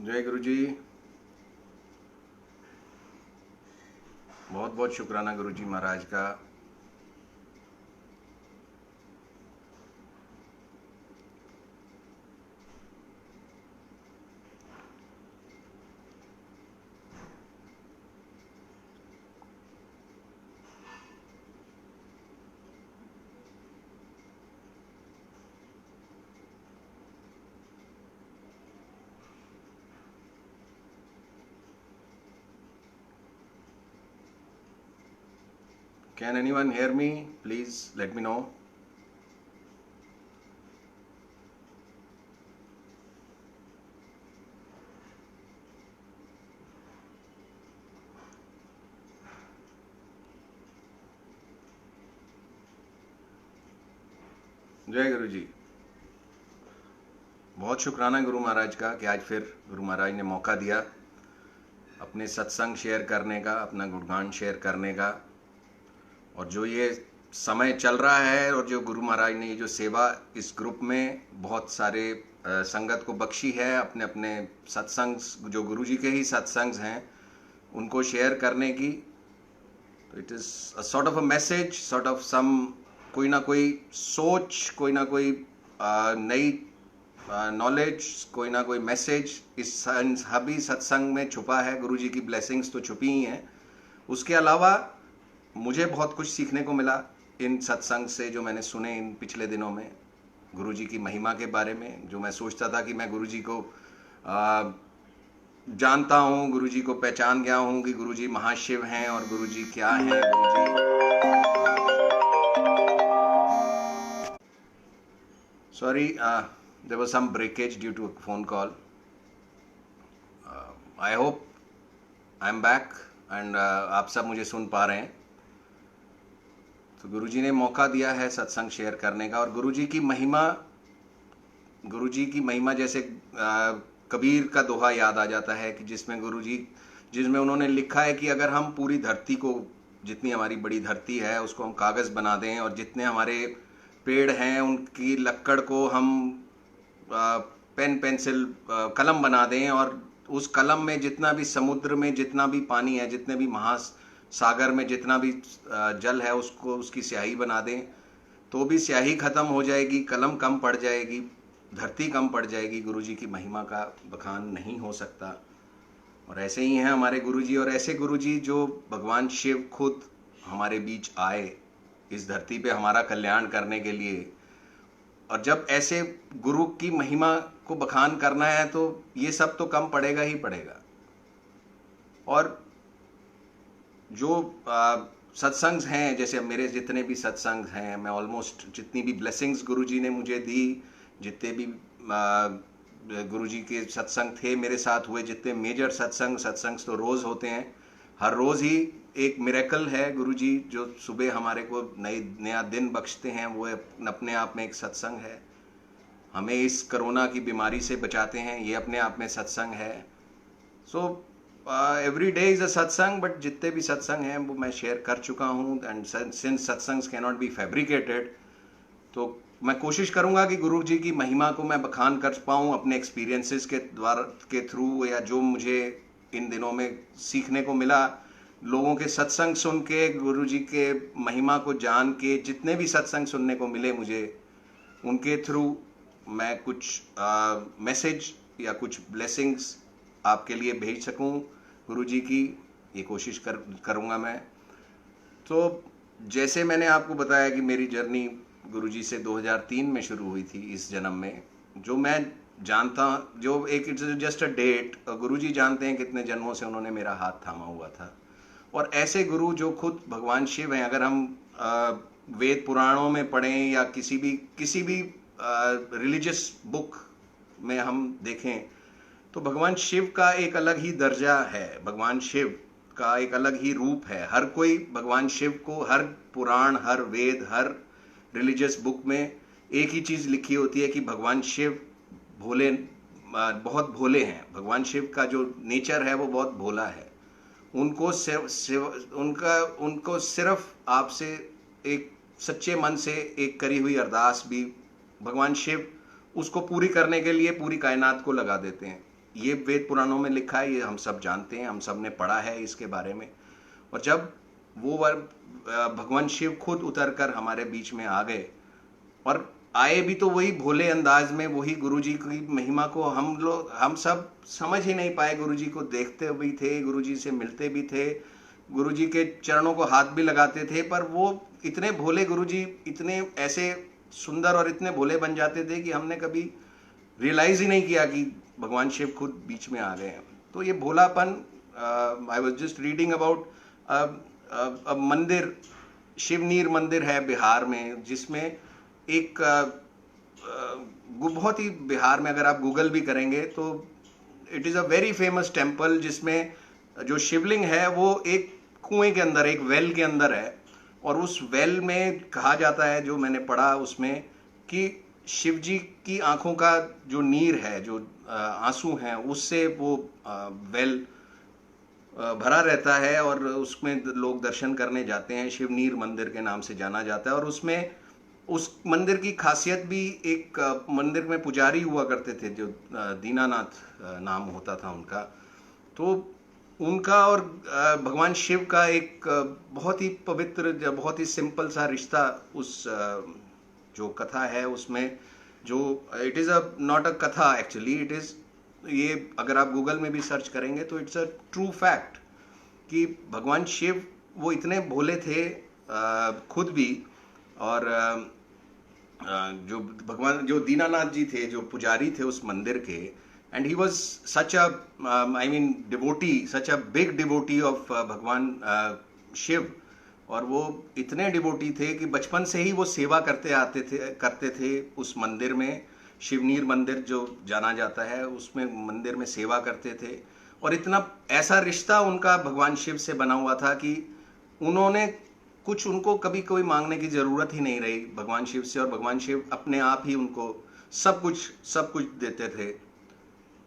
जय गुरु जी। बहुत बहुत शुक्राना गुरु जी महाराज का। Can anyone hear me? Please let me know. जय गुरु जी। बहुत शुक्राना गुरु महाराज का कि आज फिर गुरु महाराज ने मौका दिया अपने सत्संग शेयर करने का, अपना गुणगान शेयर करने का। और जो ये समय चल रहा है और जो गुरु महाराज ने ये जो सेवा इस ग्रुप में बहुत सारे संगत को बख्शी है, अपने अपने सत्संग जो गुरु जी के ही सत्संग हैं उनको शेयर करने की, तो it is a sort of a message, sort of some कोई ना कोई सोच, कोई ना कोई नई नॉलेज, कोई ना कोई मैसेज इस सभी सत्संग में छुपा है। गुरु जी की ब्लेसिंग्स तो छुपी ही हैं, उसके अलावा मुझे बहुत कुछ सीखने को मिला इन सत्संग से जो मैंने सुने इन पिछले दिनों में, गुरु जी की महिमा के बारे में। जो मैं सोचता था कि मैं गुरु जी को जानता हूँ, गुरु जी को पहचान गया हूँ कि गुरु जी महाशिव हैं और गुरु जी क्या हैं। Guru ji sorry, there was some breakage due to phone call. I hope I am back and आप सब मुझे सुन पा रहे हैं। तो गुरु जी ने मौका दिया है सत्संग शेयर करने का। और गुरु जी की महिमा जैसे कबीर का दोहा याद आ जाता है कि जिसमें उन्होंने लिखा है कि अगर हम पूरी धरती को, जितनी हमारी बड़ी धरती है, उसको हम कागज़ बना दें और जितने हमारे पेड़ हैं उनकी लक्कड़ को हम पेन पेंसिल कलम बना दें और उस कलम में जितना भी समुद्र में जितना भी पानी है, जितने भी महासागर में जितना भी जल है, उसको उसकी स्याही बना दें तो भी स्याही खत्म हो जाएगी, कलम कम पड़ जाएगी, धरती कम पड़ जाएगी। गुरु जी की महिमा का बखान नहीं हो सकता। और ऐसे ही हैं हमारे गुरु जी, और ऐसे गुरु जी जो भगवान शिव खुद हमारे बीच आए इस धरती पे हमारा कल्याण करने के लिए। और जब ऐसे गुरु की महिमा को बखान करना है तो ये सब तो कम पड़ेगा ही पड़ेगा। और जो सत्संग हैं, जैसे मेरे जितने भी सत्संग हैं, मैं ऑलमोस्ट जितनी भी ब्लेसिंग्स गुरु जी ने मुझे दी, जितने भी गुरु जी के सत्संग थे मेरे साथ हुए, जितने मेजर सत्संग तो रोज़ होते हैं, हर रोज़ ही एक मिरेकल है। गुरु जी जो सुबह हमारे को नया दिन बख्शते हैं, वो अपने आप में एक सत्संग है। हमें इस कोरोना की बीमारी से बचाते हैं, ये अपने आप में सत्संग है। So every day is a सत्संग, बट जितने भी सत्संग हैं वो मैं शेयर कर चुका हूँ। And since satsangs can not be fabricated, तो मैं कोशिश करूँगा कि गुरु जी की महिमा को मैं बखान कर पाऊँ अपने एक्सपीरियंसेस के थ्रू, या जो मुझे इन दिनों में सीखने को मिला, लोगों के सत्संग सुन के, गुरु जी के महिमा को जान के, जितने भी सत्संग सुनने को मिले मुझे, उनके थ्रू मैं कुछ मैसेज या कुछ ब्लेसिंग्स आपके लिए भेज सकूं गुरु जी की, ये कोशिश करूँगा मैं। तो जैसे मैंने आपको बताया कि मेरी जर्नी गुरु जी से 2003 में शुरू हुई थी इस जन्म में, जो मैं जानता, जो एक जस्ट अ डेट, गुरु जी जानते हैं कितने जन्मों से उन्होंने मेरा हाथ थामा हुआ था। और ऐसे गुरु जो खुद भगवान शिव हैं, अगर हम वेद पुराणों में पढ़ें या किसी भी रिलीजियस बुक में हम देखें, तो भगवान शिव का एक अलग ही दर्जा है, भगवान शिव का एक अलग ही रूप है। हर कोई भगवान शिव को, हर पुराण, हर वेद, हर रिलीजियस बुक में एक ही चीज़ लिखी होती है कि भगवान शिव बहुत भोले हैं। भगवान शिव का जो नेचर है वो बहुत भोला है। उनको सिर्फ आपसे एक सच्चे मन से एक करी हुई अरदास भी भगवान शिव उसको पूरी करने के लिए पूरी कायनात को लगा देते हैं। ये वेद पुराणों में लिखा है, ये हम सब जानते हैं, हम सब ने पढ़ा है इसके बारे में। और जब वो भगवान शिव खुद उतरकर हमारे बीच में आ गए, और आए भी तो वही भोले अंदाज में, वही गुरुजी की महिमा को हम सब समझ ही नहीं पाए। गुरुजी को देखते भी थे, गुरुजी से मिलते भी थे, गुरुजी के चरणों को हाथ भी लगाते थे, पर वो इतने भोले गुरुजी इतने ऐसे सुंदर और इतने भोले बन जाते थे कि हमने कभी रियलाइज ही नहीं किया कि भगवान शिव खुद बीच में आ गए हैं। तो ये भोलापन, I was just reading about mandir, Shivneer मंदिर है बिहार में, जिसमें एक बहुत ही, बिहार में अगर आप गूगल भी करेंगे तो it is a very famous temple, जिसमें जो शिवलिंग है वो एक कुएं के अंदर, एक वेल के अंदर है। और उस वेल में कहा जाता है, जो मैंने पढ़ा उसमें, कि शिव जी की आंखों का जो नीर है, जो आंसू हैं, उससे वो वेल भरा रहता है, और उसमें लोग दर्शन करने जाते हैं। शिवनीर मंदिर के नाम से जाना जाता है। और उसमें उस मंदिर की खासियत भी, एक मंदिर में पुजारी हुआ करते थे जो दीनानाथ नाम होता था उनका। तो उनका और भगवान शिव का एक बहुत ही पवित्र, बहुत ही सिंपल सा रिश्ता, उस जो कथा है उसमें, जो इट इज़ नॉट अ कथा एक्चुअली, इट इज़, ये अगर आप गूगल में भी सर्च करेंगे तो इट्स अ ट्रू फैक्ट कि भगवान शिव वो इतने भोले थे खुद भी। और जो भगवान, जो दीनानाथ जी थे, जो पुजारी थे उस मंदिर के, and he was such a, I mean devotee, such a big devotee of भगवान शिव। और वो इतने डिवोटी थे कि बचपन से ही वो सेवा करते थे उस मंदिर में। शिवनीर मंदिर जो जाना जाता है, उसमें मंदिर में सेवा करते थे। और इतना ऐसा रिश्ता उनका भगवान शिव से बना हुआ था कि उन्होंने कुछ, उनको कभी कोई मांगने की जरूरत ही नहीं रही भगवान शिव से, और भगवान शिव अपने आप ही उनको सब कुछ देते थे।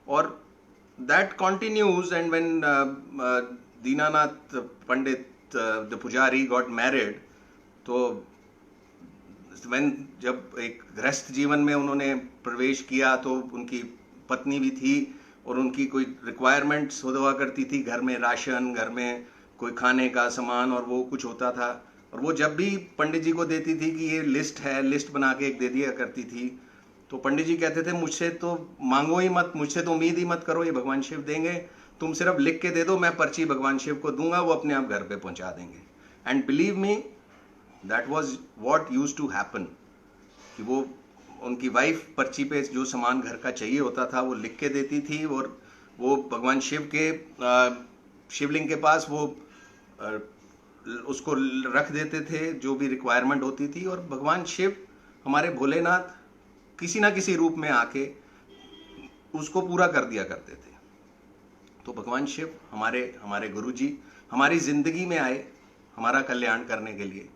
और that continues, and when Dinanath Pandit the पुजारी गॉट मैरिड, तो जब एक गृहस्थ जीवन में उन्होंने प्रवेश किया, तो उनकी पत्नी भी थी, और उनकी कोई रिक्वायरमेंट्स हुआ करती थी घर में, राशन, घर में कोई खाने का सामान, और वो कुछ होता था। और वो जब भी पंडित जी को देती थी कि ये लिस्ट है, लिस्ट बना के एक दे दिया करती थी, तो पंडित जी कहते थे, मुझसे तो मांगो ही मत, मुझसे तो उम्मीद ही मत करो, ये भगवान शिव देंगे, तुम सिर्फ लिख के दे दो, मैं पर्ची भगवान शिव को दूंगा, वो अपने आप घर पे पहुंचा देंगे। And believe me, that was what use to happen, कि वो उनकी वाइफ पर्ची पे जो सामान घर का चाहिए होता था वो लिख के देती थी, और वो भगवान शिव के शिवलिंग के पास वो उसको रख देते थे, जो भी रिक्वायरमेंट होती थी। और भगवान शिव, हमारे भोलेनाथ, किसी ना किसी रूप में आके उसको पूरा कर दिया करते थे। तो भगवान शिव हमारे गुरुजी हमारी जिंदगी में आए हमारा कल्याण करने के लिए,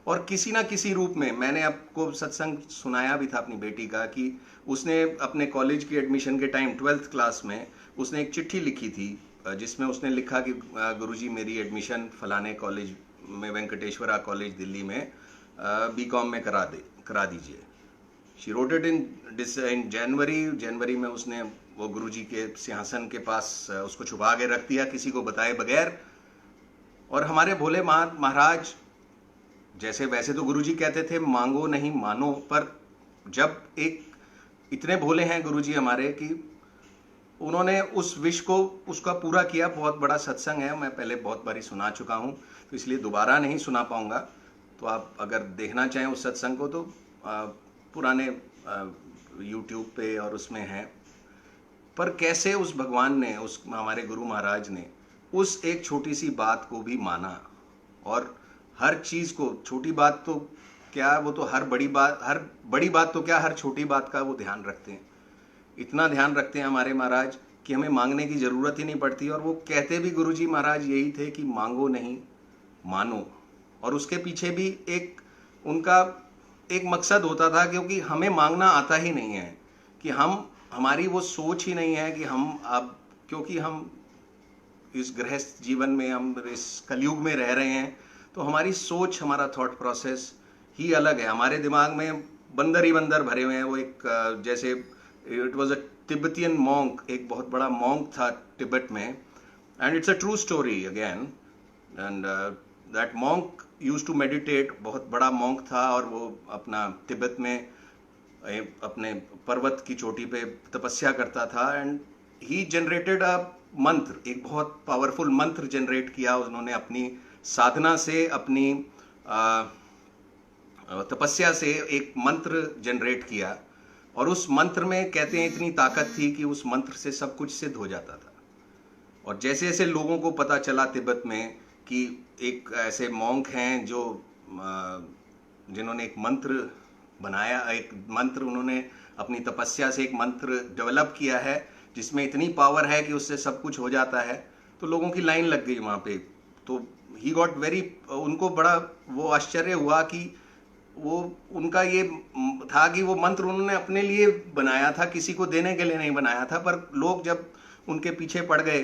और किसी ना किसी रूप में। मैंने आपको सत्संग सुनाया भी था अपनी बेटी का, कि उसने अपने कॉलेज की एडमिशन के टाइम 12th क्लास में उसने एक चिट्ठी लिखी थी, जिसमें उसने लिखा कि गुरुजी मेरी एडमिशन फलाने कॉलेज में, वेंकटेश्वरा कॉलेज दिल्ली में बीकॉम में करा दीजिए। शी रोट इट इन जनवरी में उसने वो गुरुजी के सिंहासन के पास उसको छुपा के रख दिया, किसी को बताए बगैर। और हमारे भोले महाराज, जैसे वैसे तो गुरुजी कहते थे मांगो नहीं मानो, पर जब इतने भोले हैं गुरुजी हमारे कि उन्होंने उस विश को उसका पूरा किया। बहुत बड़ा सत्संग है, मैं पहले बहुत बारी सुना चुका हूँ, तो इसलिए दोबारा नहीं सुना पाऊंगा। तो आप अगर देखना चाहें उस सत्संग को, तो पुराने यूट्यूब पे और उसमें है। पर कैसे उस भगवान ने, उस हमारे गुरु महाराज ने उस एक छोटी सी बात को भी माना, और हर चीज को, छोटी बात तो क्या, वो तो हर बड़ी बात तो क्या, हर छोटी बात का वो ध्यान रखते हैं। इतना ध्यान रखते हैं हमारे महाराज कि हमें मांगने की जरूरत ही नहीं पड़ती। और वो कहते भी गुरुजी महाराज यही थे कि मांगो नहीं मानो। और उसके पीछे भी एक उनका एक मकसद होता था, क्योंकि हमें मांगना आता ही नहीं है, कि हमारी वो सोच ही नहीं है कि हम अब, क्योंकि हम इस गृहस्थ जीवन में, हम इस कलयुग में रह रहे हैं, तो हमारी सोच, हमारा थॉट प्रोसेस ही अलग है। हमारे दिमाग में बंदर ही बंदर भरे हुए हैं। वो एक जैसे it was a Tibetan monk, एक बहुत बड़ा मॉन्क था तिब्बत में, and it's a true story again, and that monk used to meditate, बहुत बड़ा मॉन्क था और वो अपना तिब्बत में अपने पर्वत की चोटी पे तपस्या करता था, एंड ही जनरेटेड अ मंत्र, एक बहुत पावरफुल मंत्र जनरेट किया उन्होंने अपनी साधना से, अपनी तपस्या से एक मंत्र जनरेट किया, और उस मंत्र में कहते हैं इतनी ताकत थी कि उस मंत्र से सब कुछ सिद्ध हो जाता था। और जैसे जैसे लोगों को पता चला तिब्बत में कि एक ऐसे मॉन्क हैं जो जिन्होंने एक मंत्र बनाया, एक मंत्र उन्होंने अपनी तपस्या से एक मंत्र डेवलप किया है जिसमें इतनी पावर है कि उससे सब कुछ हो जाता है, तो लोगों की लाइन लग गई वहाँ पे। तो ही गॉट वेरी, उनको बड़ा वो आश्चर्य हुआ कि वो उनका ये था कि वो मंत्र उन्होंने अपने लिए बनाया था, किसी को देने के लिए नहीं बनाया था, पर लोग जब उनके पीछे पड़ गए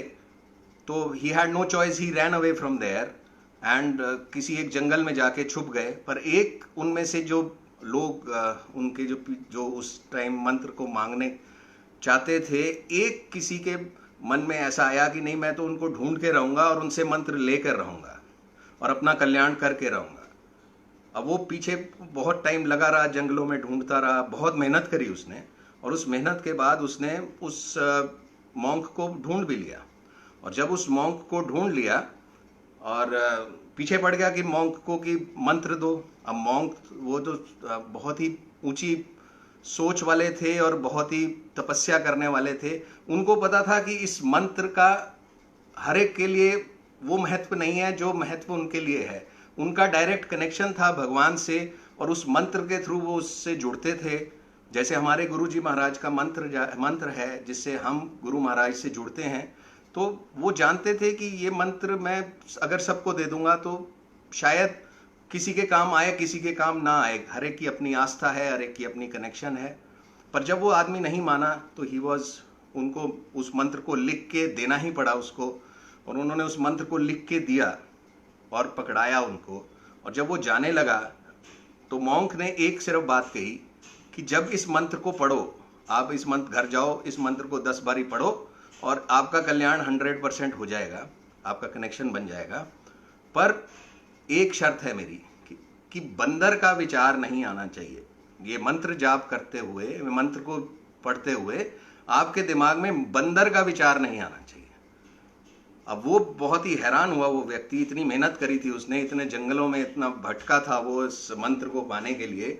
तो he had no choice, he ran away from there and किसी एक जंगल में जाके छुप गए। पर एक उनमें से जो लोग उनके जो उस टाइम मंत्र को मांगने चाहते थे, एक किसी के मन में ऐसा आया कि नहीं, मैं तो उनको ढूंढ के रहूंगा और उनसे मंत्र लेकर रहूंगा और अपना कल्याण करके रहूंगा। अब वो पीछे बहुत टाइम लगा रहा, जंगलों में ढूंढता रहा, बहुत मेहनत करी उसने, और उस मेहनत के बाद उसने उस मॉन्क को ढूंढ भी लिया। और जब उस मॉन्क को ढूंढ लिया और पीछे पड़ गया कि मॉन्क को कि मंत्र दो। अब मॉन्क वो तो बहुत ही ऊंची सोच वाले थे और बहुत ही तपस्या करने वाले थे, उनको पता था कि इस मंत्र का हर एक के लिए वो महत्व नहीं है जो महत्व उनके लिए है। उनका डायरेक्ट कनेक्शन था भगवान से, और उस मंत्र के थ्रू वो उससे जुड़ते थे। जैसे हमारे गुरु जी महाराज का मंत्र है जिससे हम गुरु महाराज से जुड़ते हैं, तो वो जानते थे कि ये मंत्र मैं अगर सबको दे दूंगा तो शायद किसी के काम आए, किसी के काम ना आए। हर एक की अपनी आस्था है, हर एक की अपनी कनेक्शन है। पर जब वो आदमी नहीं माना तो ही वॉज, उनको उस मंत्र को लिख के देना ही पड़ा उसको, और उन्होंने उस मंत्र को लिख के दिया और पकड़ाया उनको। और जब वो जाने लगा तो मॉन्क ने एक सिर्फ बात कही कि जब इस मंत्र को पढ़ो, आप इस मंत्र घर जाओ, इस मंत्र को 10 बारी पढ़ो और आपका कल्याण 100% हो जाएगा, आपका कनेक्शन बन जाएगा। पर एक शर्त है मेरी कि बंदर का विचार नहीं आना चाहिए। ये मंत्र जाप करते हुए, मंत्र को पढ़ते हुए आपके दिमाग में बंदर का विचार नहीं आना चाहिए। अब वो बहुत ही हैरान हुआ, वो व्यक्ति, इतनी मेहनत करी थी उसने, इतने जंगलों में इतना भटका था वो इस मंत्र को पाने के लिए,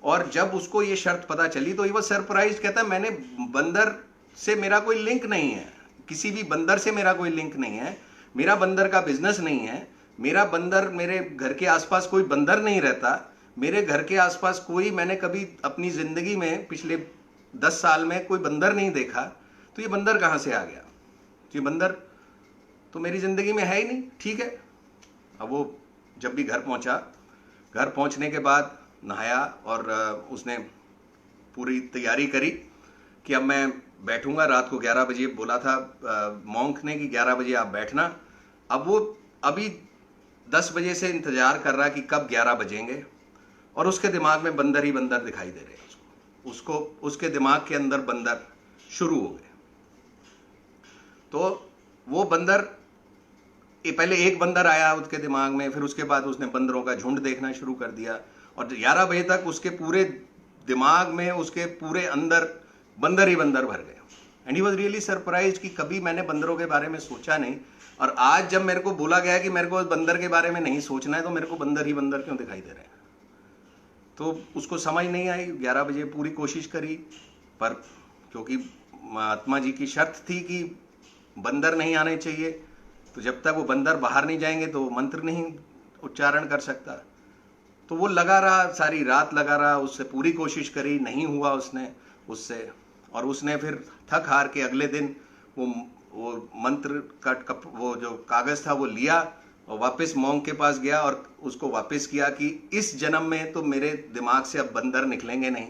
और जब उसको ये शर्त पता चली तो वो सरप्राइज, कहता मैंने बंदर से मेरा कोई लिंक नहीं है, किसी भी बंदर से मेरा कोई लिंक नहीं है, मेरा बंदर का बिजनेस नहीं है, मेरा बंदर, मेरे घर के आसपास कोई बंदर नहीं रहता, मेरे घर के आसपास कोई, मैंने कभी अपनी जिंदगी में पिछले 10 साल में कोई बंदर नहीं देखा, तो ये बंदर कहाँ से आ गया? ये बंदर तो मेरी जिंदगी में है ही नहीं। ठीक है। अब वो जब भी घर पहुंचा, घर पहुंचने के बाद नहाया और उसने पूरी तैयारी करी कि अब मैं बैठूंगा। रात को 11 बजे बोला था मॉन्क ने कि 11 बजे आप बैठना। अब वो अभी 10 बजे से इंतजार कर रहा कि कब 11 बजेंगे, और उसके दिमाग में बंदर ही बंदर दिखाई दे रहे हैं उसको, उसके दिमाग के अंदर बंदर शुरू हो गए। तो वो बंदर, पहले एक बंदर आया उसके दिमाग में, फिर उसके बाद उसने बंदरों का झुंड देखना शुरू कर दिया, और 11 बजे तक उसके पूरे दिमाग में, उसके पूरे अंदर बंदर ही बंदर भर गए। And he was really surprise कि कभी मैंने बंदरों के बारे में सोचा नहीं, और आज जब मेरे को बोला गया कि मेरे को बंदर के बारे में नहीं सोचना है, तो मेरे को बंदर ही बंदर क्यों दिखाई दे रहे हैं? तो उसको समझ नहीं आई। 11 बजे पूरी कोशिश करी, पर क्योंकि महात्मा जी की शर्त थी कि बंदर नहीं आने चाहिए, तो जब तक वो बंदर बाहर नहीं जाएंगे तो मंत्र नहीं उच्चारण कर सकता। तो वो लगा रहा, सारी रात लगा रहा, उससे पूरी कोशिश करी, नहीं हुआ उससे, और उसने फिर थक हार के अगले दिन वो मंत्र का वो जो कागज था वो लिया और वापस मॉन्क के पास गया और उसको वापस किया कि इस जन्म में तो मेरे दिमाग से अब बंदर निकलेंगे नहीं,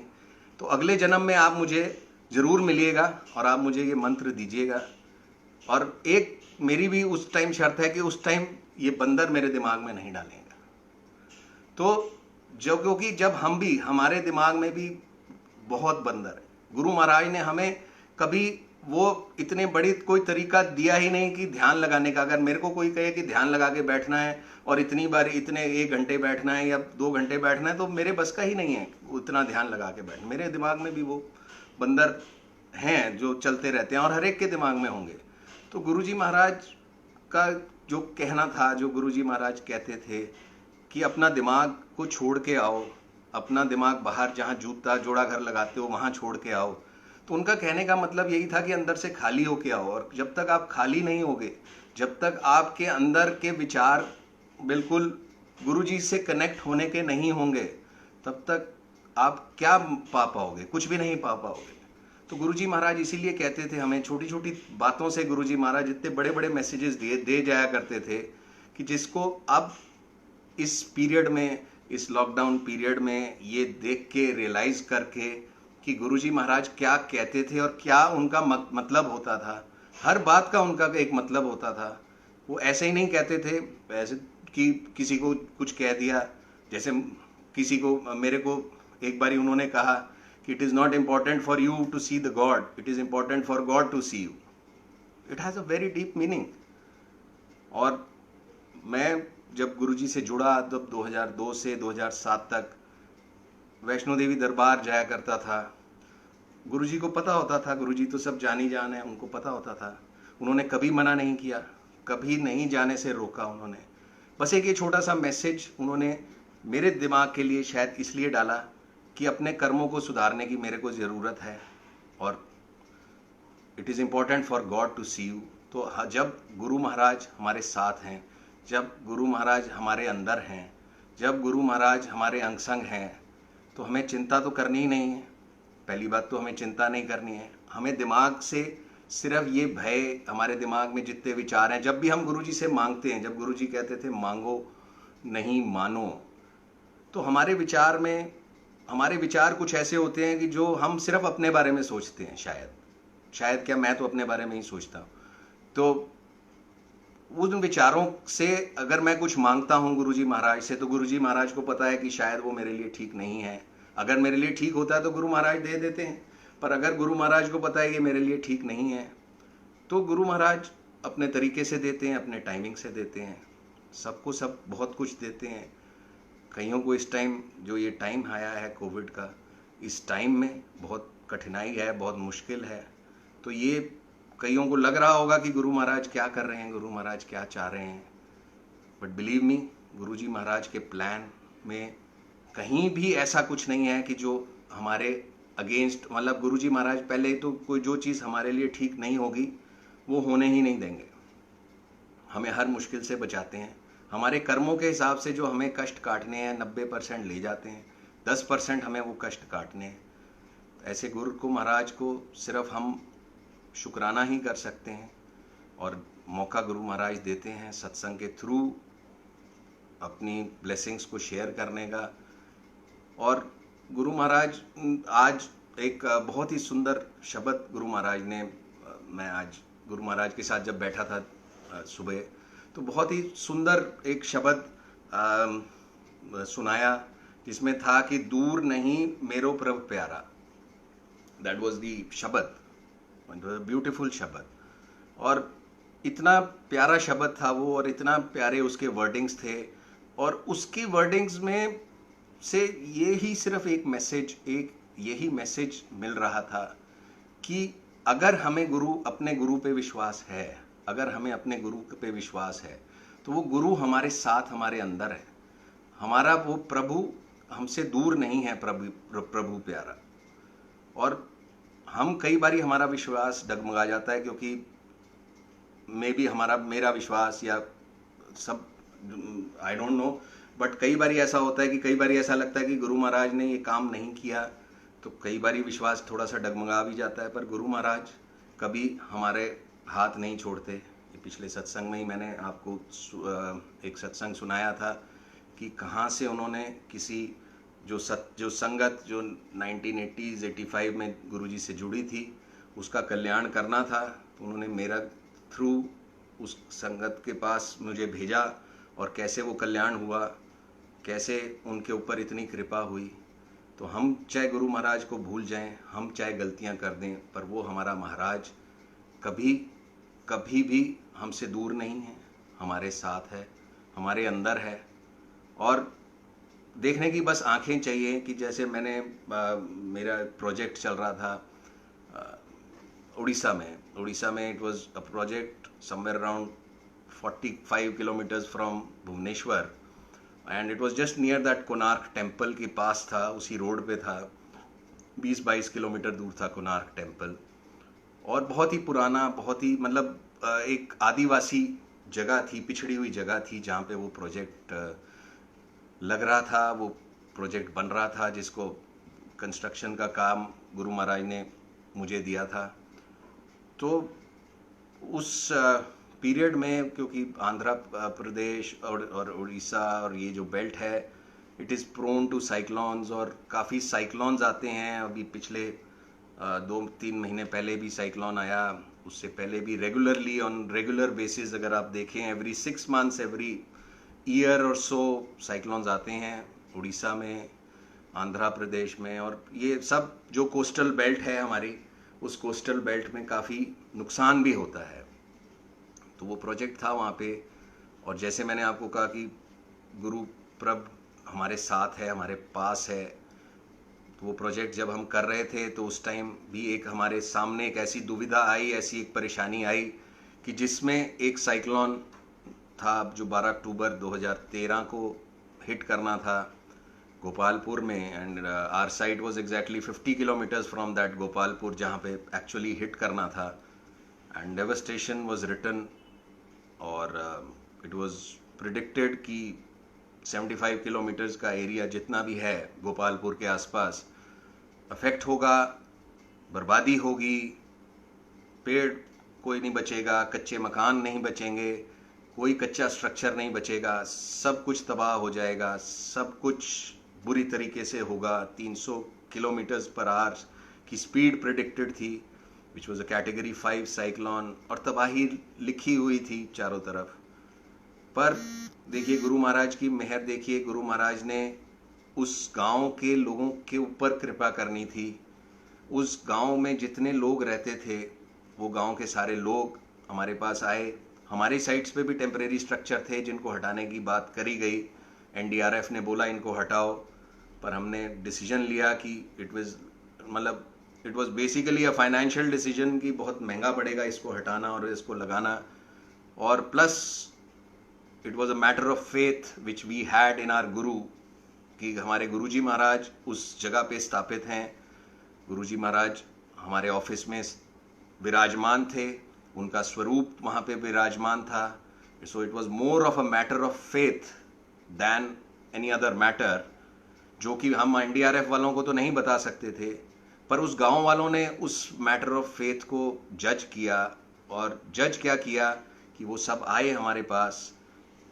तो अगले जन्म में आप मुझे जरूर मिलिएगा और आप मुझे ये मंत्र दीजिएगा। और एक मेरी भी उस टाइम शर्त है कि उस टाइम ये बंदर मेरे दिमाग में नहीं डालेगा। तो जो, क्योंकि जब हम भी, हमारे दिमाग में भी बहुत बंदर है। गुरु महाराज ने हमें कभी वो इतने बड़ी कोई तरीका दिया ही नहीं कि ध्यान लगाने का। अगर मेरे को कोई कहे कि ध्यान लगा के बैठना है और इतनी बार इतने 1 घंटे बैठना है या 2 घंटे बैठना है, तो मेरे बस का ही नहीं है उतना ध्यान लगा के बैठना। मेरे दिमाग में भी वो बंदर हैं जो चलते रहते हैं और हर एक के दिमाग में होंगे। तो गुरुजी महाराज का जो कहना था, जो गुरुजी महाराज कहते थे कि अपना दिमाग को छोड़ के आओ, अपना दिमाग बाहर जहाँ जूता जोड़ा घर लगाते हो वहाँ छोड़ के आओ। तो उनका कहने का मतलब यही था कि अंदर से खाली होके आओ, और जब तक आप खाली नहीं होगे, जब तक आपके अंदर के विचार बिल्कुल गुरुजी से कनेक्ट होने के नहीं होंगे, तब तक आप क्या पा पाओगे? कुछ भी नहीं पा पाओगे। तो गुरुजी महाराज इसीलिए कहते थे हमें, छोटी छोटी बातों से गुरुजी महाराज इतने बड़े बड़े मैसेजेस दे जाया करते थे कि जिसको अब इस पीरियड में, इस लॉकडाउन पीरियड में ये देख के रियलाइज करके कि गुरुजी महाराज क्या कहते थे और क्या उनका मतलब होता था। हर बात का उनका एक मतलब होता था। वो ऐसे ही नहीं कहते थे ऐसे कि किसी को कुछ कह दिया। जैसे किसी को, मेरे को एक बारी उन्होंने कहा कि it is not important for you to see the God, it is important for God to see you. It has a very deep meaning. और मैं जब गुरुजी से जुड़ा तब 2002 से 2007 तक वैष्णो देवी दरबार जाया करता था। गुरुजी को पता होता था, गुरुजी तो सब जानी जान है, उनको पता होता था। उन्होंने कभी मना नहीं किया, कभी नहीं जाने से रोका उन्होंने। बस एक ये छोटा सा मैसेज उन्होंने मेरे दिमाग के लिए शायद इसलिए डाला कि अपने कर्मों को सुधारने की मेरे को ज़रूरत है और it is important for God to see you. तो जब गुरु महाराज हमारे साथ हैं, जब गुरु महाराज हमारे अंदर हैं, जब गुरु महाराज हमारे अंग संग हैं, तो हमें चिंता तो करनी ही नहीं है। पहली बात तो हमें चिंता नहीं करनी है। हमें दिमाग से सिर्फ ये भय, हमारे दिमाग में जितने विचार हैं, जब भी हम गुरुजी से मांगते हैं, जब गुरुजी कहते थे मांगो नहीं मानो, तो हमारे विचार कुछ ऐसे होते हैं कि जो हम सिर्फ अपने बारे में सोचते हैं। शायद क्या, मैं तो अपने बारे में ही सोचता हूँ। तो उन विचारों से अगर मैं कुछ मांगता हूँ गुरुजी महाराज से, तो गुरुजी महाराज को पता है कि शायद वो मेरे लिए ठीक नहीं है। अगर मेरे लिए ठीक होता है तो गुरु महाराज दे देते हैं, पर अगर गुरु महाराज को पता है कि मेरे लिए ठीक नहीं है, तो गुरु महाराज अपने तरीके से देते हैं, अपने टाइमिंग से देते हैं। सबको सब बहुत कुछ देते हैं। कईयों को इस टाइम, जो ये टाइम आया है कोविड का, इस टाइम में बहुत कठिनाई है, बहुत मुश्किल है। तो ये कईयों को लग रहा होगा कि गुरु महाराज क्या कर रहे हैं, गुरु महाराज क्या चाह रहे हैं। बट बिलीव मी, गुरुजी महाराज के प्लान में कहीं भी ऐसा कुछ नहीं है कि जो हमारे अगेंस्ट, मतलब गुरुजी महाराज पहले तो कोई जो चीज़ हमारे लिए ठीक नहीं होगी वो होने ही नहीं देंगे। हमें हर मुश्किल से बचाते हैं। हमारे कर्मों के हिसाब से जो हमें कष्ट काटने हैं 90% ले जाते हैं, 10% हमें वो कष्ट काटने हैं। ऐसे गुरु को महाराज को सिर्फ हम शुक्राना ही कर सकते हैं, और मौका गुरु महाराज देते हैं सत्संग के थ्रू अपनी ब्लेसिंग्स को शेयर करने का। और गुरु महाराज आज एक बहुत ही सुंदर शब्द गुरु महाराज ने, मैं आज गुरु महाराज के साथ जब बैठा था सुबह, तो बहुत ही सुंदर एक शब्द सुनाया, जिसमें था कि दूर नहीं मेरो प्रभु प्यारा। दैट वाज दी शब्द, ब्यूटीफुल शब्द। और इतना प्यारा शब्द था वो, और इतना प्यारे उसके वर्डिंग्स थे। और उसकी वर्डिंग्स में से ये ही सिर्फ एक मैसेज, एक यही मैसेज मिल रहा था कि अगर हमें अपने गुरु पे विश्वास है, अगर हमें अपने गुरु पे विश्वास है, तो वो गुरु हमारे साथ, हमारे अंदर है। हमारा वो प्रभु हमसे दूर नहीं है, प्रभु प्यारा। और हम कई बारी हमारा विश्वास डगमगा जाता है, क्योंकि मेरा विश्वास या सब, आई डोंट नो, बट कई बारी ऐसा होता है कि कई बारी ऐसा लगता है कि गुरु महाराज ने ये काम नहीं किया, तो कई बारी विश्वास थोड़ा सा डगमगा भी जाता है। पर गुरु महाराज कभी हमारे हाथ नहीं छोड़ते। ये पिछले सत्संग में ही मैंने आपको एक सत्संग सुनाया था कि कहाँ से उन्होंने किसी जो संगत जो 1980s 85 में गुरुजी से जुड़ी थी, उसका कल्याण करना था, तो उन्होंने मेरा थ्रू उस संगत के पास मुझे भेजा, और कैसे वो कल्याण हुआ, कैसे उनके ऊपर इतनी कृपा हुई। तो हम चाहे गुरु महाराज को भूल जाएं, हम चाहे गलतियां कर दें, पर वो हमारा महाराज कभी कभी भी हमसे दूर नहीं है, हमारे साथ है, हमारे अंदर है। और देखने की बस आंखें चाहिए कि जैसे मेरा प्रोजेक्ट चल रहा था उड़ीसा में it was a project somewhere around 45 kilometres from Bhubaneswar, and it was just near that Konark temple के पास था, उसी रोड पे था। 20-22 किलोमीटर दूर था कोणार्क टेम्पल, और बहुत ही पुराना, बहुत ही मतलब एक आदिवासी जगह थी, पिछड़ी हुई जगह थी, जहाँ पे वो प्रोजेक्ट लग रहा था, वो प्रोजेक्ट बन रहा था, जिसको कंस्ट्रक्शन का काम गुरु महाराज ने मुझे दिया था। तो उस पीरियड में, क्योंकि आंध्र प्रदेश और उड़ीसा और ये जो बेल्ट है, it is prone to cyclones, और काफ़ी साइक्लोन्स आते हैं। अभी पिछले 2-3 महीने पहले भी साइक्लोन आया, उससे पहले भी रेगुलरली ऑन रेगुलर बेसिस अगर आप देखें एवरी 6 मंथ्स एवरी ईयर और सो साइक्लोन्स आते हैं उड़ीसा में, आंध्र प्रदेश में। और ये सब जो कोस्टल बेल्ट है हमारी, उस कोस्टल बेल्ट में काफ़ी नुकसान भी होता है। तो वो प्रोजेक्ट था वहाँ पे, और जैसे मैंने आपको कहा कि गुरु प्रभ हमारे साथ है, हमारे पास है। तो वो प्रोजेक्ट जब हम कर रहे थे तो उस टाइम भी एक हमारे सामने एक ऐसी दुविधा आई, ऐसी एक परेशानी आई कि जिसमें एक साइक्लोन था जो 12 अक्टूबर 2013 को हिट करना था गोपालपुर में, and our site was exactly 50 kilometres from that Gopalpur, जहाँ पे एक्चुअली हिट करना था। एंड डेवस्टेशन वाज रिटन, और इट वाज प्रिडिक्टेड कि 75 किलोमीटर्स का एरिया जितना भी है गोपालपुर के आसपास अफेक्ट होगा, बर्बादी होगी, पेड़ कोई नहीं बचेगा, कच्चे मकान नहीं बचेंगे, कोई कच्चा स्ट्रक्चर नहीं बचेगा, सब कुछ तबाह हो जाएगा, सब कुछ बुरी तरीके से होगा। 300 किलोमीटर्स पर आवर की स्पीड प्रेडिक्टेड थी, which was a category 5 cyclone, और तबाही लिखी हुई थी चारों तरफ। पर देखिए गुरु महाराज की मेहर, देखिए गुरु महाराज ने उस गांव के लोगों के ऊपर कृपा करनी थी। उस गांव में जितने लोग रहते थे, वो गांव के सारे लोग हमारे पास आए। हमारे साइट्स पे भी टेम्परेरी स्ट्रक्चर थे जिनको हटाने की बात करी गई, एनडीआरएफ ने बोला इनको हटाओ, पर हमने डिसीजन लिया कि it was basically a financial decision कि बहुत महंगा पड़ेगा इसको हटाना और इसको लगाना, और plus it was a matter of faith which we had in our guru, कि हमारे गुरुजी महाराज उस जगह पे स्थापित हैं। गुरुजी महाराज हमारे ऑफिस में विराजमान थे, उनका स्वरूप वहाँ पे विराजमान था। So it was more of a matter of faith than any other matter, जो कि हम एनडीआरएफ वालों को तो नहीं बता सकते थे, पर उस गांव वालों ने उस मैटर ऑफ फेथ को जज किया। और जज क्या किया कि वो सब आए हमारे पास,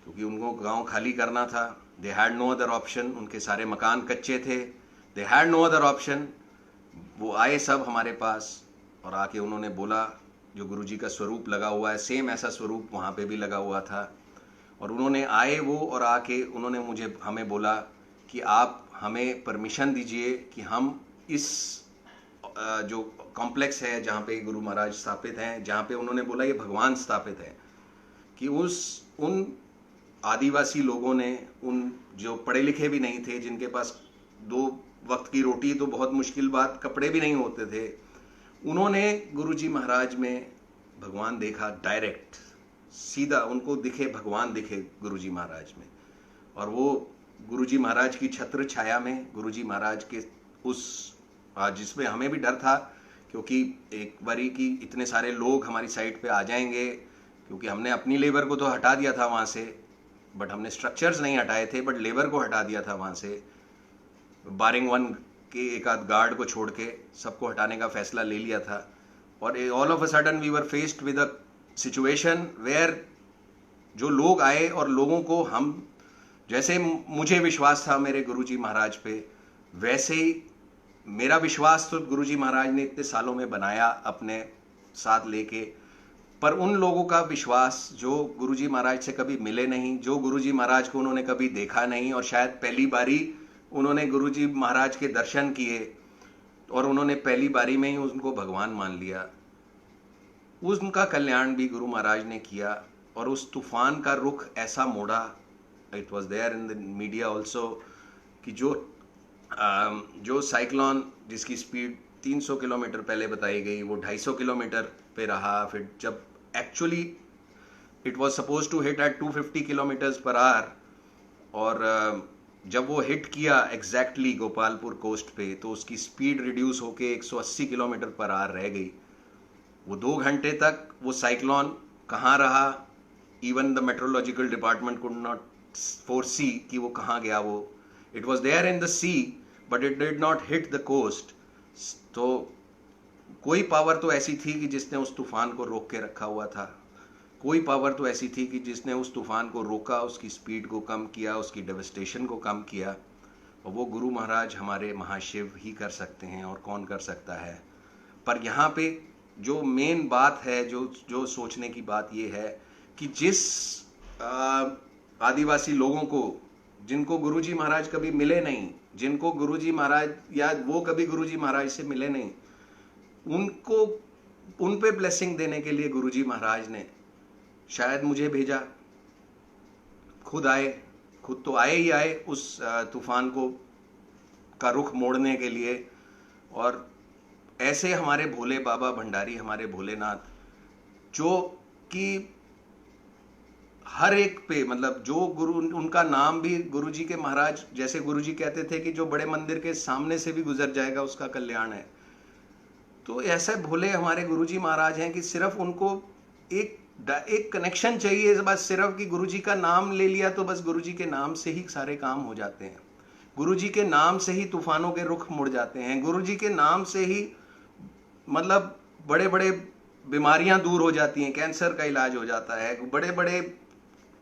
क्योंकि उनको गांव खाली करना था। They had no other option, उनके सारे मकान कच्चे थे, they had no other option. वो आए सब हमारे पास, और आके उन्होंने बोला, जो गुरुजी का स्वरूप लगा हुआ है सेम ऐसा स्वरूप वहाँ पे भी लगा हुआ था, और उन्होंने आए वो, और आके उन्होंने हमें बोला कि आप हमें परमिशन दीजिए कि हम इस जो कॉम्प्लेक्स है जहाँ पे गुरु महाराज स्थापित हैं, जहाँ पे उन्होंने बोला ये भगवान स्थापित है, कि उन आदिवासी लोगों ने, उन जो पढ़े लिखे भी नहीं थे, जिनके पास 2 वक्त की रोटी तो बहुत मुश्किल बात, कपड़े भी नहीं होते थे, उन्होंने गुरुजी महाराज में भगवान देखा। डायरेक्ट सीधा उनको दिखे, भगवान दिखे गुरुजी महाराज में। और वो गुरुजी महाराज की छत्र छाया में, गुरुजी महाराज के उस जिसमें हमें भी डर था, क्योंकि एक बारी कि इतने सारे लोग हमारी साइट पे आ जाएंगे, क्योंकि हमने अपनी लेबर को तो हटा दिया था वहाँ से, बट हमने स्ट्रक्चर्स नहीं हटाए थे, बट लेबर को हटा दिया था वहाँ से। बारिंग 1 के एक आध गार्ड को छोड़ के सबको हटाने का फैसला ले लिया था। और all of a sudden we were faced with a situation where जो लोग आए, और लोगों को हम, जैसे मुझे विश्वास था मेरे गुरुजी महाराज पे, वैसे ही मेरा विश्वास तो गुरुजी महाराज ने इतने सालों में बनाया अपने साथ लेके, पर उन लोगों का विश्वास जो गुरुजी महाराज से कभी मिले नहीं, जो गुरुजी महाराज को उन्होंने कभी देखा नहीं, और शायद पहली बारी उन्होंने गुरुजी महाराज के दर्शन किए और उन्होंने पहली बारी में ही उनको भगवान मान लिया। उनका कल्याण भी गुरु महाराज ने किया और उस तूफान का रुख ऐसा मोड़ा, it was there in the media also, कि जो साइक्लोन जिसकी स्पीड 300 किलोमीटर पहले बताई गई वो 250 किलोमीटर पे रहा। फिर जब actually it was suppose to hit at 250 kilometres per hour और जब वो हिट किया एग्जैक्टली गोपालपुर कोस्ट पे तो उसकी स्पीड रिड्यूस होके 180 किलोमीटर पर आवर रह गई। वो 2 घंटे तक वो साइक्लोन कहाँ रहा, even the meteorological department could not foresee कि वो कहाँ गया। वो it was there in the sea but it did not hit the coast. तो कोई पावर तो ऐसी थी कि जिसने उस तूफान को रोक के रखा हुआ था, कोई पावर तो ऐसी थी कि जिसने उस तूफान को रोका, उसकी स्पीड को कम किया, उसकी डेवस्टेशन को कम किया, और वो गुरु महाराज हमारे महाशिव ही कर सकते हैं, और कौन कर सकता है। पर यहाँ पे जो मेन बात है, जो सोचने की बात ये है कि जिस आदिवासी लोगों को, जिनको गुरुजी महाराज कभी मिले नहीं, जिनको गुरुजी महाराज या वो कभी गुरुजी महाराज से मिले नहीं, उनको उन पे ब्लेसिंग देने के लिए गुरुजी महाराज ने शायद मुझे भेजा। खुद आए, खुद तो आए ही आए उस तूफान को का रुख मोड़ने के लिए। और ऐसे हमारे भोले बाबा भंडारी, हमारे भोलेनाथ, जो कि हर एक पे, मतलब जो गुरु, उनका नाम भी गुरुजी के महाराज, जैसे गुरुजी कहते थे कि जो बड़े मंदिर के सामने से भी गुजर जाएगा उसका कल्याण है। तो ऐसे भोले हमारे गुरुजी महाराज हैं कि सिर्फ उनको एक कनेक्शन चाहिए बस, सिर्फ कि गुरुजी का नाम ले लिया तो बस गुरुजी के नाम से ही सारे काम हो जाते हैं। गुरुजी के नाम से ही तूफानों के रुख मुड़ जाते हैं। गुरुजी के नाम से ही मतलब बड़े बड़े बीमारियां दूर हो जाती हैं, कैंसर का इलाज हो जाता है, बड़े बड़े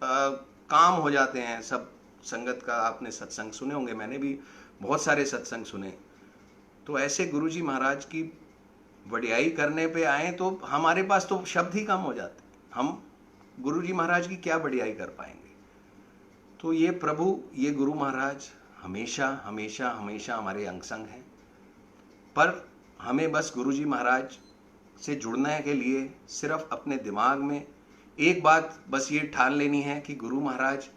काम हो जाते हैं। सब संगत का आपने सत्संग सुने होंगे, मैंने भी बहुत सारे सत्संग सुने। तो ऐसे गुरुजी महाराज की वडियाई करने पे आए तो हमारे पास तो शब्द ही कम हो जाते, हम गुरुजी महाराज की क्या वडियाई कर पाएंगे। तो ये प्रभु, ये गुरु महाराज हमेशा हमेशा हमेशा हमारे अंग संग हैं। पर हमें बस गुरुजी महाराज से जुड़ने के लिए सिर्फ अपने दिमाग में एक बात बस ये ठान लेनी है कि गुरु महाराज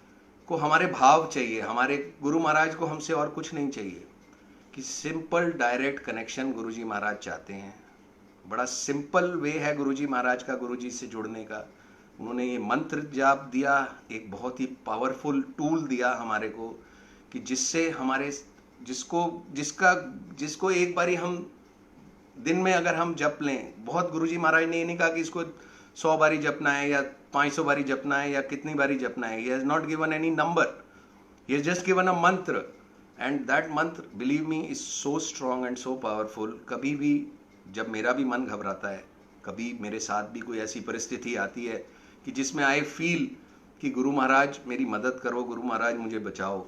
को हमारे भाव चाहिए, हमारे गुरु महाराज को हमसे और कुछ नहीं चाहिए, कि सिंपल डायरेक्ट कनेक्शन गुरुजी महाराज चाहते हैं। बड़ा सिंपल वे है गुरुजी महाराज का गुरुजी से जुड़ने का। उन्होंने ये मंत्र जाप दिया, एक बहुत ही पावरफुल टूल दिया हमारे को, कि जिससे हमारे जिसको एक बारी हम दिन में अगर हम जप लें, बहुत गुरुजी महाराज ने ये नहीं कहा कि इसको 100 बारी जपना है या 500 बारी जपना है या कितनी बारी जपना है। He has not given any number. He has just given a mantra, and that mantra, believe me, is so strong and so powerful. कभी भी जब मेरा भी मन घबराता है, कभी मेरे साथ भी कोई ऐसी परिस्थिति आती है कि जिसमें आई फील कि गुरु महाराज मेरी मदद करो, गुरु महाराज मुझे बचाओ,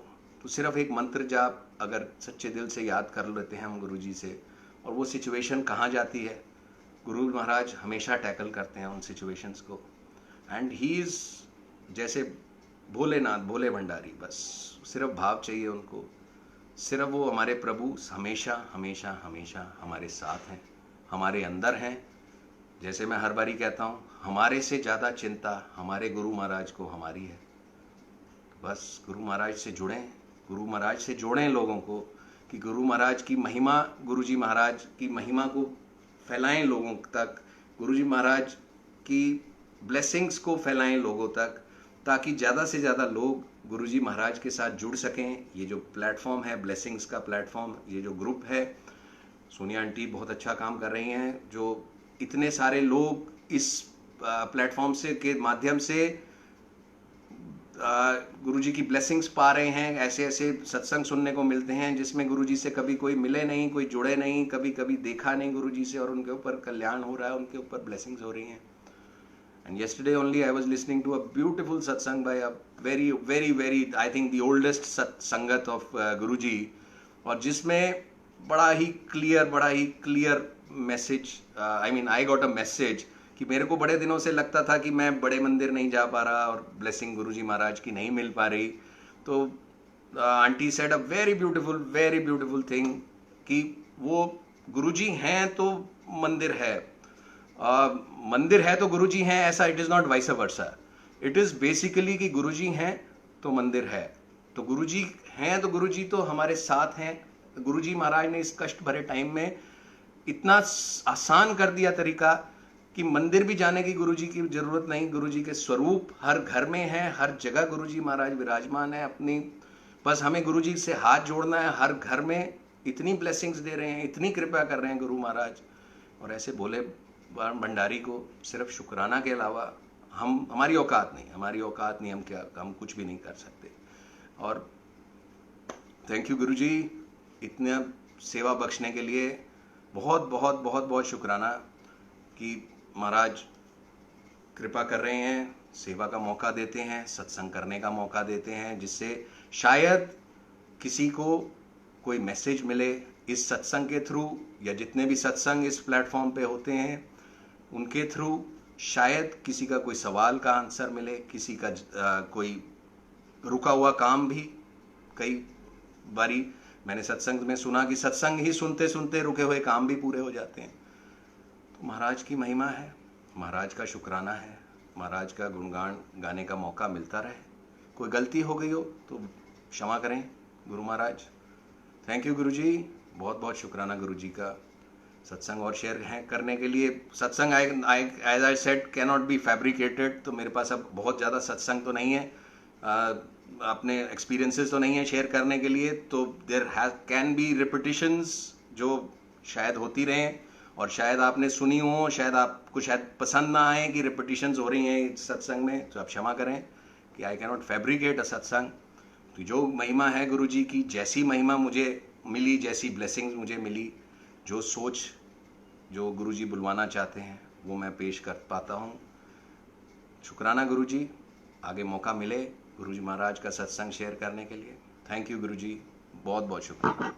तो सिर्फ एक मंत्र जाप अगर सच्चे दिल से याद कर लेते हैं हम गुरुजी से, और वो सिचुएशन कहाँ जाती है, गुरु महाराज हमेशा टैकल करते हैं उन सिचुएशंस को। एंड ही इज़ जैसे भोलेनाथ, भोले भंडारी, बस सिर्फ भाव चाहिए उनको, सिर्फ वो हमारे प्रभु हमेशा हमेशा हमेशा हमारे साथ हैं, हमारे अंदर हैं। जैसे मैं हर बारी कहता हूँ, हमारे से ज़्यादा चिंता हमारे गुरु महाराज को हमारी है। बस गुरु महाराज से जुड़ें, गुरु महाराज से जोड़ें लोगों को, कि गुरु महाराज की महिमा, गुरुजी महाराज की महिमा को फैलाएं लोगों तक, गुरुजी महाराज की ब्लेसिंग्स को फैलाएं लोगों तक, ताकि ज़्यादा से ज़्यादा लोग गुरुजी महाराज के साथ जुड़ सकें। ये जो प्लेटफॉर्म है, ब्लेसिंग्स का प्लेटफॉर्म, ये जो ग्रुप है, सोनिया आंटी बहुत अच्छा काम कर रही हैं, जो इतने सारे लोग इस प्लेटफॉर्म से के माध्यम से गुरुजी की ब्लेसिंग्स पा रहे हैं। ऐसे ऐसे सत्संग सुनने को मिलते हैं जिसमें गुरुजी से कभी कोई मिले नहीं, कोई जुड़े नहीं, कभी देखा नहीं गुरुजी से, और उनके ऊपर कल्याण हो रहा है, उनके ऊपर ब्लेसिंग्स हो रही हैं। And yesterday only I was listening to a beautiful satsang by a very I think the oldest sangat of Guruji, और जिसमें बड़ा ही clear message, I got a message कि मेरे को बड़े दिनों से लगता था कि मैं बड़े मंदिर नहीं जा पा रहा और ब्लेसिंग गुरुजी महाराज की नहीं मिल पा रही। तो aunty said a very beautiful thing कि वो गुरुजी हैं तो मंदिर है, मंदिर है तो गुरुजी हैं, ऐसा it is not vice versa. It is basically कि गुरुजी हैं तो मंदिर है। तो गुरुजी हैं तो गुरुजी तो हमारे साथ हैं। गुरुजी महाराज ने इस कष्ट भरे टाइम में इतना आसान कर दिया तरीका कि मंदिर भी जाने की गुरुजी की जरूरत नहीं। गुरुजी के स्वरूप हर घर में है, हर जगह गुरुजी महाराज विराजमान है अपनी। बस हमें गुरुजी से हाथ जोड़ना है। हर घर में इतनी ब्लेसिंग्स दे रहे हैं, इतनी कृपा कर रहे हैं गुरु महाराज। और ऐसे भोले भंडारी को सिर्फ शुक्राना के अलावा हमारी औकात नहीं, हम कुछ भी नहीं कर सकते। और थैंक यू गुरुजी, इतने सेवा बख्शने के लिए बहुत बहुत बहुत बहुत शुक्राना कि महाराज कृपा कर रहे हैं, सेवा का मौका देते हैं, सत्संग करने का मौका देते हैं, जिससे शायद किसी को कोई मैसेज मिले इस सत्संग के थ्रू, या जितने भी सत्संग इस प्लेटफॉर्म पे होते हैं उनके थ्रू शायद किसी का कोई सवाल का आंसर मिले, किसी का कोई रुका हुआ काम भी। कई बारी मैंने सत्संग में सुना कि सत्संग ही सुनते सुनते रुके हुए काम भी पूरे हो जाते हैं। तो महाराज की महिमा है, महाराज का शुक्राना है, महाराज का गुणगान गाने का मौका मिलता रहे। कोई गलती हो गई हो तो क्षमा करें गुरु महाराज। थैंक यू गुरुजी, बहुत बहुत शुक्राना गुरुजी का सत्संग और शेयर करने के लिए। Satsang as I said can not be fabricated. तो मेरे पास अब बहुत ज़्यादा सत्संग तो नहीं है, अपने एक्सपीरियंसेस तो नहीं है शेयर करने के लिए। तो देयर कैन बी रिपीटिशंस जो शायद होती रहें, और शायद आपने सुनी हो, शायद आपको शायद पसंद ना आए कि रिपीटिशंस हो रही हैं सत्संग में। तो आप क्षमा करें कि आई कैन नॉट फैब्रिकेट अ सत्संग। तो जो महिमा है गुरुजी की, जैसी महिमा मुझे मिली, जैसी ब्लेसिंग्स मुझे मिली, जो सोच जो गुरुजी बुलवाना चाहते हैं वो मैं पेश कर पाता हूँ। शुक्राना गुरुजी, आगे मौका मिले गुरुजी महाराज का सत्संग शेयर करने के लिए। थैंक यू गुरुजी, बहुत बहुत शुक्रिया।